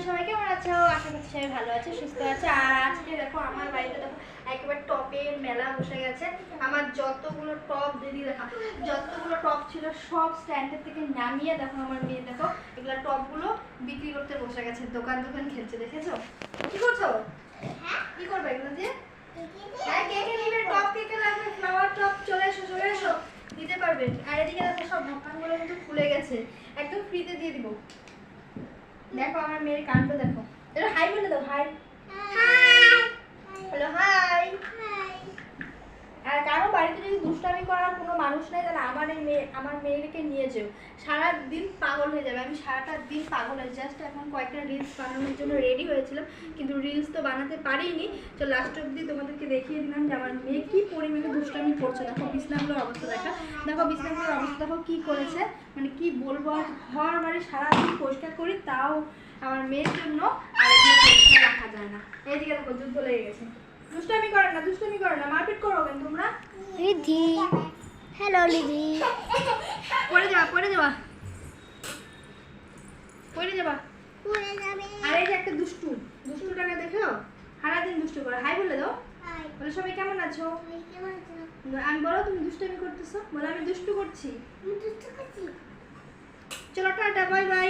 সবাই কেমন আছো? আশা করছি সবাই ভালো আছে, সুস্থ আছে। আর আজকে দেখো আমার বাড়িতে দেখো একেবারে টপের মেলা বসে গেছে। আমার যতগুলো টপ দিদি দেখা যতগুলো টপ ছিল সব স্ট্যান্ডের থেকে নামিয়ে দেখো আমার মেয়ে দেখো এগুলো টপগুলো বিক্রি করতে বসে গেছে। দোকান দোকান খেলছে, দেখেছো? কি করছো? কি করবে এগুলো দিয়ে? হ্যাঁ, কে কে নিবে টপ? কে কে লাগবে? ফ্লাওয়ার টপ চলে এসো দিতে পারবে। আর এদিকে দেখো সব ঢাকনাগুলো কিন্তু খুলে গেছে, একদম ফ্রিতে দিয়ে দিব। দেখো আমার মেয়ের কাণ্ড দেখো। এটা হাই বলে দাও, হাই। Hello, high. আর কারো বাড়িতে যদি দুষ্টামি করার কোনো মানুষ নেই তাহলে আমার মেয়েকে নিয়ে যেও, সারাদিন পাগল হয়ে যাবে। আমি সারাটা দিন পাগল হয়ে জাস্ট এখন কয়েকটা রিলস বানানোর জন্য রেডি হয়েছিলাম, কিন্তু রিলস তো বানাতে পারিনি। তো লাস্ট অব্দি তোমাদেরকে দেখিয়ে দিলাম যে আমার মেয়ে কি পরিমাণে দুষ্টামি করছে। দেখো বিছনাগুলোর অবস্থা দেখো বিছনাগুলোর অবস্থা দেখো কি করেছে, মানে কি বলবো। আর ঘর বাড়ি সারাদিন পরিষ্কার করি তাও আমার মেয়ের জন্য আর এগুলো পরিষ্কার রাখা যায় না। এইদিকে দেখো যুদ্ধ লেগে গেছে। দুষ্টামি করে না, মারপিট করো কেন তোমরা? রিধি, হ্যালো লিধি। পড়ে যাবা পড়ে যাবে। আর এই যে একটা দুষ্টুটাকে দেখো, সারাদিন দুষ্টু করে। হাই বলে দাও। বলে সবাই কেমন আছো? আমি বলো তুমি দুষ্টামি করতেছো, বলো আমি দুষ্টু করছি। আমি দুষ্টু করছি। চলো টাটা, বাই বাই।